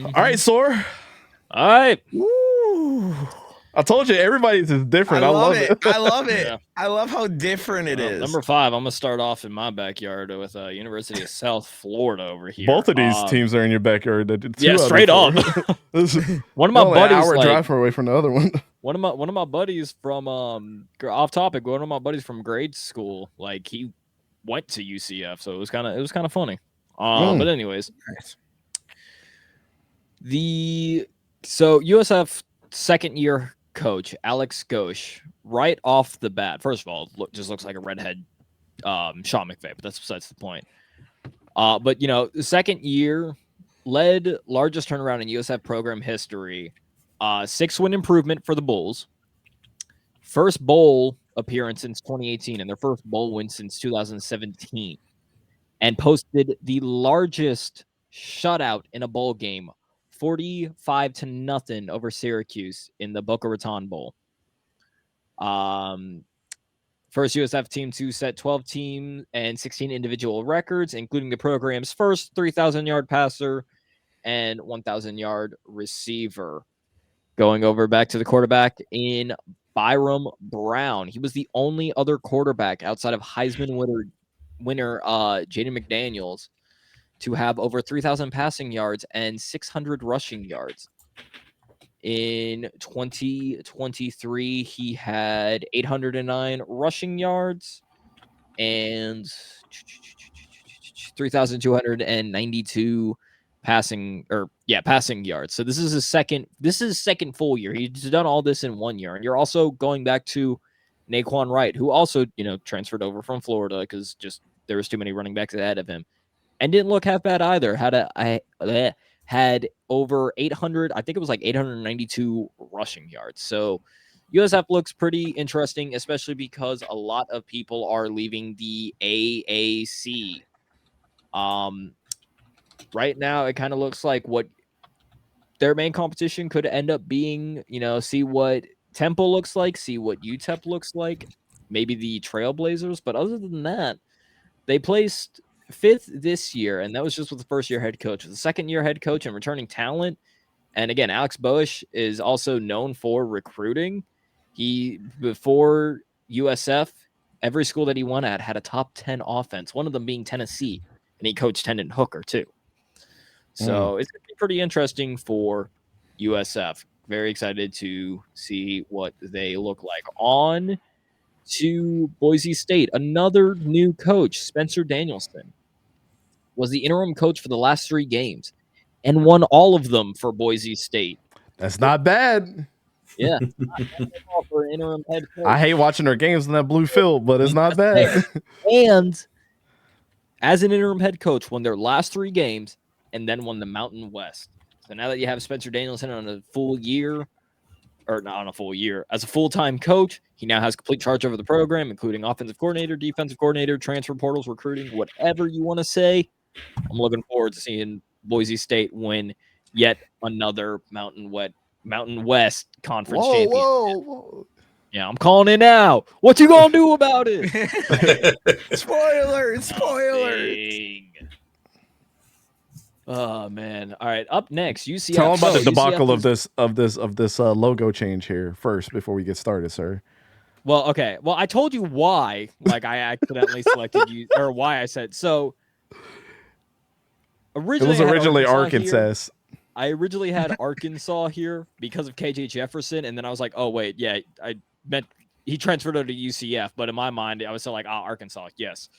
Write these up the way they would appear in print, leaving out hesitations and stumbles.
All right, Sora. All right. Woo. I told you, everybody's is different. I love it. I love it. Yeah. I love how different it is. Number 5, I'm going to start off in my backyard with University of South Florida over here. Both of these teams are in your backyard. Yeah, straight up. One of my buddies, hour drive away from the other one. One of my buddies from off topic. One of my buddies from grade school, like he went to UCF, so it was kind of funny. But anyways, so USF second year coach Alex Gauche, right off the bat, first of all, just looks like a redhead Sean McVay, but that's besides the point. But the second year led largest turnaround in USF program history. 6-win improvement for the Bulls. First bowl appearance since 2018 and their first bowl win since 2017. And posted the largest shutout in a bowl game, 45-0 over Syracuse in the Boca Raton Bowl. First USF team to set 12 team and 16 individual records, including the program's first 3,000-yard passer and 1,000-yard receiver. Going over back to the quarterback in Byram Brown. He was the only other quarterback outside of Heisman winner Jaden McDaniels to have over 3,000 passing yards and 600 rushing yards. In 2023, he had 809 rushing yards and 3,292 passing yards. So this is his second full year. He's done all this in 1 year. And you're also going back to Naquan Wright, who also, transferred over from Florida because just there was too many running backs ahead of him. And didn't look half bad either. Had over 800, I think it was like 892 rushing yards. So USF looks pretty interesting, especially because a lot of people are leaving the AAC. Right now, it kind of looks like what their main competition could end up being, see what Temple looks like, see what UTEP looks like, maybe the Trailblazers. But other than that, they placed 5th this year, and that was just with the first-year head coach. With the second-year head coach and returning talent, and again, Alex Gauche is also known for recruiting. Before USF, every school that he won at had a top 10 offense, one of them being Tennessee, and he coached Hendon Hooker too. So it's going to be pretty interesting for USF. Very excited to see what they look like. On to Boise State. Another new coach, Spencer Danielson, was the interim coach for the last 3 games and won all of them for Boise State. That's not bad. Yeah. Not bad for an interim head coach. I hate watching their games in that blue field, but it's not bad. And as an interim head coach, won their last 3 games and then won the Mountain West. So now that you have Spencer Danielson on a full year, or not on a full year, as a full-time coach, he now has complete charge over the program, including offensive coordinator, defensive coordinator, transfer portals, recruiting, whatever you want to say. I'm looking forward to seeing Boise State win yet another Mountain West conference championship. Whoa. Yeah, I'm calling it now. What you gonna do about it? Spoiler. Dang. Oh man! All right, up next, UCF. Tell them about the debacle UCF of this logo change here first before we get started, sir. Well, okay. Well, I told you why. Like I accidentally selected you, or why I said so. It was originally Arkansas. I originally had Arkansas here because of KJ Jefferson, and then I was like, oh wait, yeah, I meant he transferred over to UCF, but in my mind, I was still like, Arkansas, yes.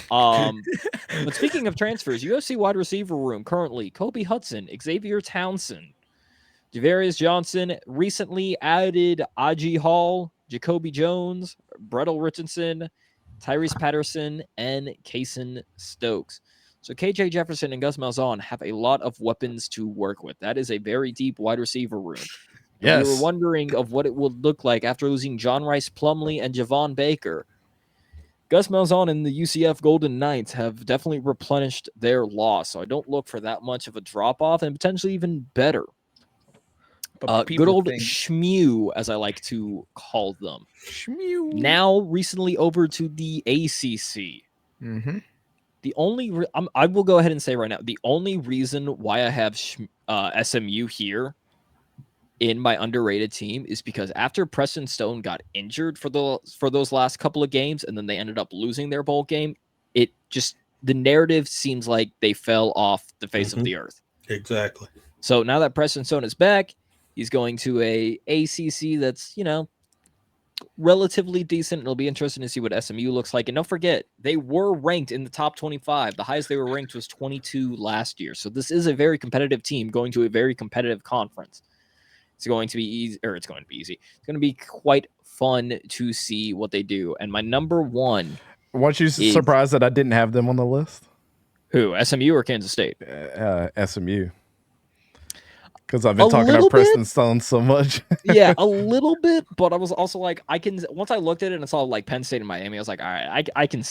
But speaking of transfers, UFC wide receiver room currently Kobe Hudson, Xavier Townsend, Javarius Johnson, recently added Aji Hall, Jacoby Jones, Brettel Richardson, Tyrese Patterson, and Kaysen Stokes. So KJ Jefferson and Gus Malzahn have a lot of weapons to work with. That is a very deep wide receiver room. Yes. We were wondering of what it would look like after losing John Rice Plumlee and Javon Baker. Gus Malzahn and the UCF Golden Knights have definitely replenished their loss, so I don't look for that much of a drop-off, and potentially even better. Good old Shmew, as I like to call them. Shmew. Now recently over to the ACC. Mm-hmm. The only I will go ahead and say right now, the only reason why I have SMU here in my underrated team is because after Preston Stone got injured for those last couple of games, and then they ended up losing their bowl game, the narrative seems like they fell off the face of the earth. Exactly. So now that Preston Stone is back, he's going to a ACC that's, relatively decent. It'll be interesting to see what SMU looks like. And don't forget, they were ranked in the top 25. The highest they were ranked was 22 last year. So this is a very competitive team going to a very competitive conference. It's going to be easy, or it's going to be easy. It's going to be quite fun to see what they do. And my number one. Weren't you surprised that I didn't have them on the list? Who? SMU or Kansas State? SMU. Because I've been talking about Preston Stone so much. Yeah, a little bit, but I was also like, once I looked at it and saw like Penn State and Miami, I was like, all right, I can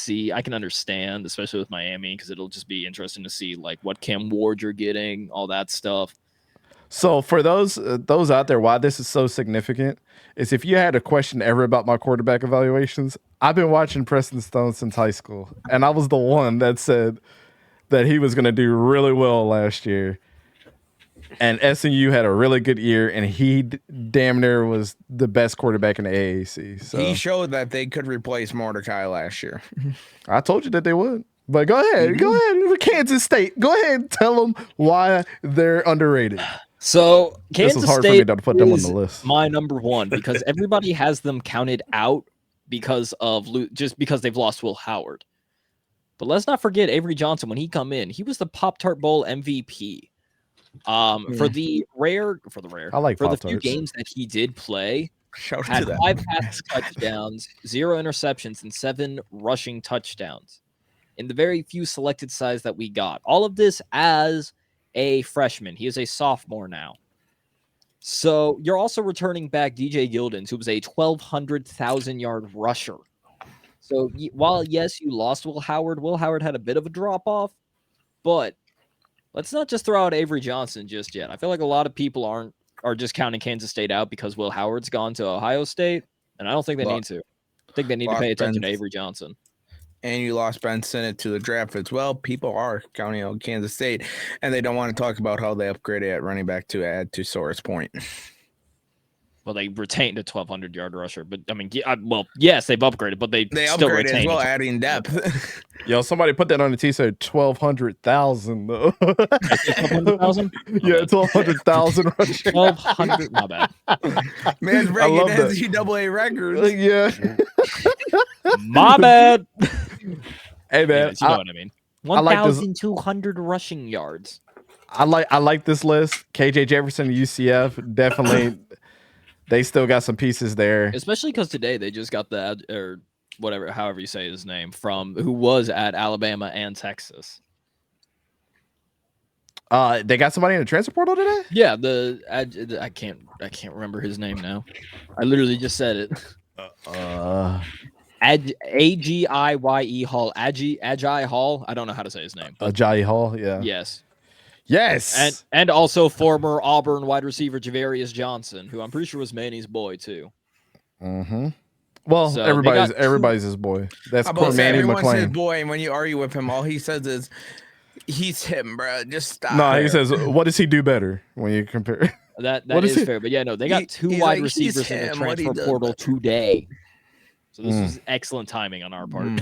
understand, especially with Miami, because it'll just be interesting to see like what Cam Ward you're getting, all that stuff. So for those out there, why this is so significant is if you had a question ever about my quarterback evaluations, I've been watching Preston Stone since high school, and I was the one that said that he was going to do really well last year. And SMU had a really good year, and he damn near was the best quarterback in the AAC. So he showed that they could replace Mordecai last year. I told you that they would. But go ahead. Kansas State. Go ahead and tell them why they're underrated. So Kansas hard State for me to put them on the list. My number one, because everybody has them counted out because they've lost Will Howard. But let's not forget Avery Johnson. When he come in, he was the Pop-Tart Bowl MVP. For the few games that he did play, had 5 passing touchdowns, 0 interceptions, and 7 rushing touchdowns in the very few selected size that we got. All of this as a freshman. He is a sophomore now. So you're also returning back DJ Gildens, who was a 1,200,000-yard rusher. So while, yes, you lost Will Howard had a bit of a drop-off, but let's not just throw out Avery Johnson just yet. I feel like a lot of people are just counting Kansas State out because Will Howard's gone to Ohio State, and I don't think they need to. I think they need to pay attention to Avery Johnson. And you lost Ben Sinnott to the draft as well. People are counting out Kansas State, and they don't want to talk about how they upgraded at running back to add to Sora's point. Well, they retained a 1,200-yard rusher, but I mean, yes, they've upgraded, but they still upgraded retained as well, adding depth. Yo, somebody put that on the T-shirt. 1,200,000 though. 1,200,000? Yeah, 1,200,000 rushing. 1,200. My bad. Man's breaking NCAA records. Yeah. My bad. Hey man, you know what I mean. 1,200 rushing yards. I like this list. KJ Jefferson, UCF, definitely. They still got some pieces there, especially because today they just got however you say his name, who was at Alabama and Texas. They got somebody in the transfer portal today. Yeah, I can't remember his name now. I literally just said it. Agiye Hall, Agiye Hall. I don't know how to say his name. Agiye Hall. Yeah. Yes. And also former Auburn wide receiver Javarius Johnson, who I'm pretty sure was Manny's boy too. Mm-hmm. Well, so everybody's his boy. That's Manny McClain. His boy, and when you argue with him, all he says is, "He's him, bro. Just stop." No, he says, "What does he do better?" When you compare. That is fair, but yeah, no, they got two wide receivers in the transfer portal today. So this is excellent timing on our part.